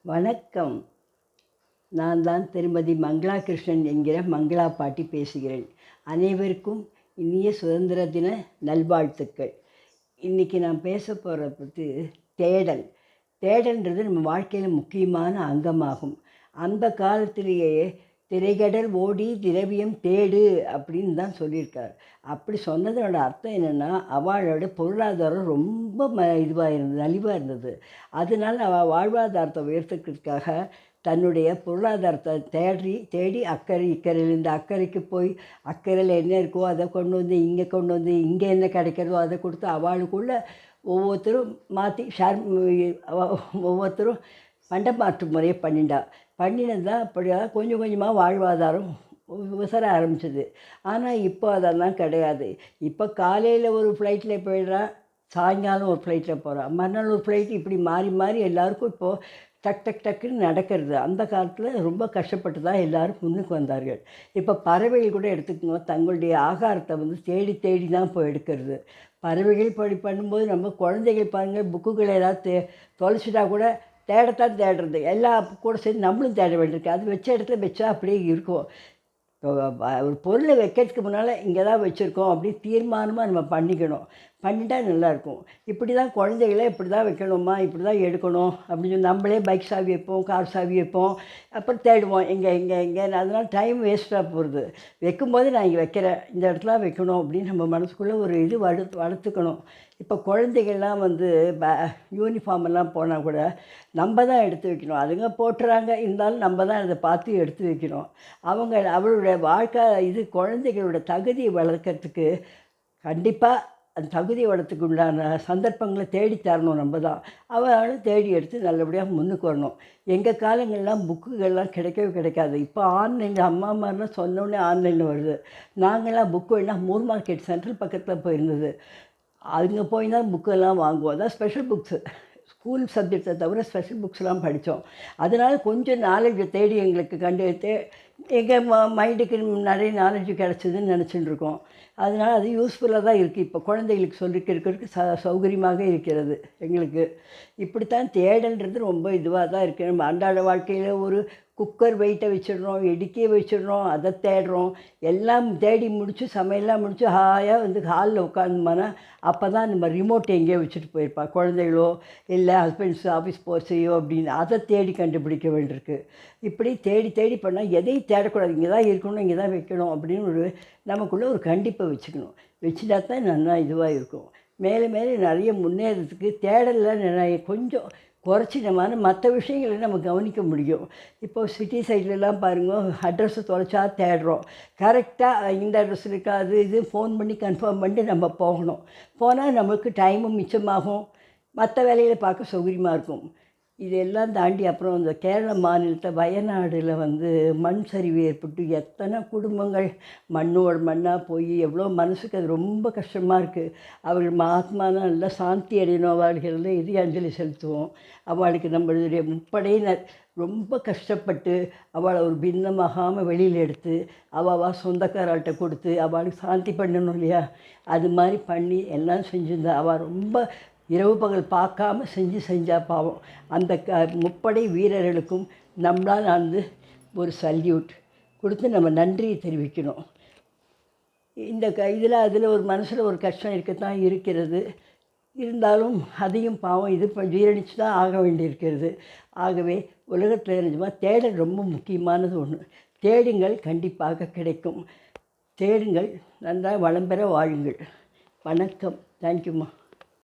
வணக்கம். நான் தான் திருமதி மங்களா கிருஷ்ணன் என்கிற மங்களா பாட்டி பேசுகிறேன். அனைவருக்கும் இனிய சுதந்திர தின நல்வாழ்த்துக்கள். இன்றைக்கி நான் பேச போகிறத பற்றி தேடல். தேடல்ன்றது நம்ம வாழ்க்கையில் முக்கியமான அங்கமாகும். அந்த காலத்திலேயே திரைகடல் ஓடி திரவியம் தேடு அப்படின்னு தான் சொல்லியிருக்கார். அப்படி சொன்னதோட அர்த்தம் என்னென்னா, அவளோட பொருளாதாரம் ரொம்ப இதுவாக இருந்தது, நலிவாக இருந்தது. அதனால அவள் வாழ்வாதாரத்தை உயர்த்துக்கிறதுக்காக தன்னுடைய பொருளாதாரத்தை தேடி அக்கறை இக்கரையில் இந்த அக்கறைக்கு போய் அக்கறையில் என்ன இருக்கோ அதை கொண்டு வந்து இங்கே என்ன கிடைக்கிறதோ அதை கொடுத்து அவளுக்குள்ள ஒவ்வொருத்தரும் மாற்றி ஒவ்வொருத்தரும் பண்டமாற்று முறையை பண்ணினது தான் அப்படியாக கொஞ்சம் கொஞ்சமாக வாழ்வாதாரம் உசர ஆரம்பிச்சிது. ஆனால் இப்போ அதெல்லாம் கிடையாது. இப்போ காலையில் ஒரு ஃப்ளைட்டில் போயிடுறா, சாயங்காலம் ஒரு ஃப்ளைட்டில் போகிறா, மறுநாள் ஒரு ஃப்ளைட், இப்படி மாறி மாறி எல்லாருக்கும் இப்போது டக்குன்னு நடக்கிறது. அந்த காலத்தில் ரொம்ப கஷ்டப்பட்டு தான் எல்லோரும் முன்னுக்கு வந்தார்கள். இப்போ பறவைகள் கூட எடுத்துக்கணும், தங்களுடைய ஆகாரத்தை தேடி தேடி தான் போய் எடுக்கிறது. பறவைகள் பண்ணும்போது நம்ம குழந்தைகள் பாருங்கள், புக்குகளை ஏதாவது தொலைச்சிட்டா கூட தேடத்தான் தேடுறது. எல்லா கூட சேர்ந்து நம்மளும் தேட வேண்டியிருக்கு. அது வச்ச இடத்துல வச்சா அப்படியே இருக்கும். இப்போ ஒரு பொருளை வைக்கிறதுக்கு முன்னால் இங்கே தான் வச்சுருக்கோம் அப்படின்னு தீர்மானமாக நம்ம பண்ணிக்கணும். பண்ணிட்டா நல்லாயிருக்கும். இப்படி தான் குழந்தைகளே இப்படி தான் வைக்கணுமா, இப்படி தான் எடுக்கணும் அப்படின்னு நம்மளே பைக் சாவி வைப்போம், கார் சாவி வைப்போம், அப்புறம் தேடுவோம் எங்கேன்னு. அதனால் டைம் வேஸ்ட்டாக போகிறது. வைக்கும்போது நான் இங்கே வைக்கிறேன், இந்த இடத்துல வைக்கணும் அப்படின்னு நம்ம மனசுக்குள்ளே ஒரு இது வளர்த்துக்கணும். இப்போ குழந்தைகள்லாம் யூனிஃபார்ம் எல்லாம் போனால் கூட நம்ம தான் எடுத்து வைக்கணும். அதுங்க போட்டுறாங்க, இருந்தாலும் நம்ம தான் அதை பார்த்து எடுத்து வைக்கணும். அவளுடைய வாழ்க்கை குழந்தைகளோட தகுதியை வளர்க்குறதுக்கு கண்டிப்பாக அந்த தகுதி வளத்துக்கு உண்டான சந்தர்ப்பங்களை தேடி தரணும். நம்ம தான் அவளும் தேடி எடுத்து நல்லபடியாக முன்னுக்கு வரணும். எங்கள் காலங்கள்லாம் புக்குகள்லாம் கிடைக்கவே கிடைக்காது. இப்போ ஆன்லைனில் அம்மாமாரெலாம் சொன்னோடனே ஆன்லைனில் வருது. நாங்கள்லாம் புக்கு வேணால் மூர் மார்க்கெட் சென்ட்ரல் பக்கத்தில் போயிருந்தது. அங்கே போய் தான் புக்கெல்லாம் வாங்குவோம். அதான் ஸ்பெஷல் புக்ஸு, ஸ்கூல் சப்ஜெக்டை தவிர ஸ்பெஷல் புக்ஸ்லாம் படித்தோம். அதனால் கொஞ்சம் நாலேஜை தேடி எங்களுக்கு எங்கள் மைண்டுக்கு நிறைய நாலேஜ் கிடச்சிதுன்னு நினச்சிட்டு இருக்கோம். அதனால் அது யூஸ்ஃபுல்லாக தான் இருக்குது. இப்போ குழந்தைகளுக்கு சொல்லிக்கிறதுக்கு சௌகரியமாக இருக்கிறது எங்களுக்கு. இப்படித்தான் தேடல்ன்றது ரொம்ப இதுவாக தான் இருக்குது. நம்ம அன்றாட வாழ்க்கையில் ஒரு குக்கர் வெயிட்டை வச்சிடுறோம், இடுக்கியை வச்சிடுறோம், அதை தேடுறோம். எல்லாம் தேடி முடித்து சமையல்லாம் முடித்து ஹாயாக ஹாலில் உட்காந்தோம்னா அப்போ தான் நம்ம ரிமோட் எங்கேயோ வச்சுட்டு போயிருப்பா குழந்தைகளோ இல்லை ஹஸ்பண்ட்ஸ் ஆஃபீஸ் போச்சையோ அப்படின்னு அதை தேடி கண்டுபிடிக்க வேண்டியிருக்கு. இப்படி தேடி பண்ணால் எதையும் தேடக்கூடாது, இங்கே தான் இருக்கணும், இங்கே தான் வைக்கணும் அப்படின்னு நமக்குள்ளே ஒரு கண்டிப்பை வச்சுக்கணும். வச்சுட்டா தான் நல்லா இதுவாக இருக்கும். மேலே நிறைய முன்னேறதுக்கு தேடலில் கொஞ்சம் குறைச்சிட்டமான மற்ற விஷயங்களை நம்ம கவனிக்க முடியும். இப்போது சிட்டி சைட்லலாம் பாருங்க, அட்ரஸை தொலைச்சா தேடுறோம். கரெக்டாக இந்த அட்ரஸ் இருக்காது, இது ஃபோன் பண்ணி கன்ஃபார்ம் பண்ணிட்டு நம்ம போனால் நமக்கு டைமும் மிச்சமாகும், மற்ற வேலைகளை பார்க்க சௌகரியமாக இருக்கும். இதெல்லாம் தாண்டி அப்புறம் இந்த கேரள மாநிலத்தில் வயநாடில் மண் சரிவு ஏற்பட்டு எத்தனை குடும்பங்கள் மண்ணாக போய் எவ்வளோ மனசுக்கு அது ரொம்ப கஷ்டமாக இருக்குது. அவர்கள் ஆத்மான நல்லா சாந்தி அடையணும். அவர்களுக்கு இது அஞ்சலி செலுத்துவோம். அவளுக்கு நம்மளுடைய முப்படையினர் ரொம்ப கஷ்டப்பட்டு அவளை ஒரு பின்னமாகாமல் வெளியில் எடுத்து அவள் சொந்தக்காராள்கிட்ட கொடுத்து அவளுக்கு சாந்தி பண்ணணும் இல்லையா, அது மாதிரி பண்ணி எல்லாம் செஞ்சுருந்தா. அவள் ரொம்ப இரவு பகல் பார்க்காம செஞ்சா பாவம். அந்த முப்படை வீரர்களுக்கும் நம்மளால் ஒரு சல்யூட் கொடுத்து நம்ம நன்றியை தெரிவிக்கணும். இந்த அதில் ஒரு மனசில் ஒரு கஷ்டம் இருக்கத்தான் இருக்கிறது. இருந்தாலும் அதையும் பாவம் ஜீரணித்து தான் ஆக வேண்டியிருக்கிறது. ஆகவே உலகத்தில் நிஜமாக தேடல் ரொம்ப முக்கியமானது ஒன்று. தேடுங்கள், கண்டிப்பாக கிடைக்கும். தேடுங்கள், நன்றாக வளம் பெற வாழுங்கள். வணக்கம். தேங்க்யூம்மா.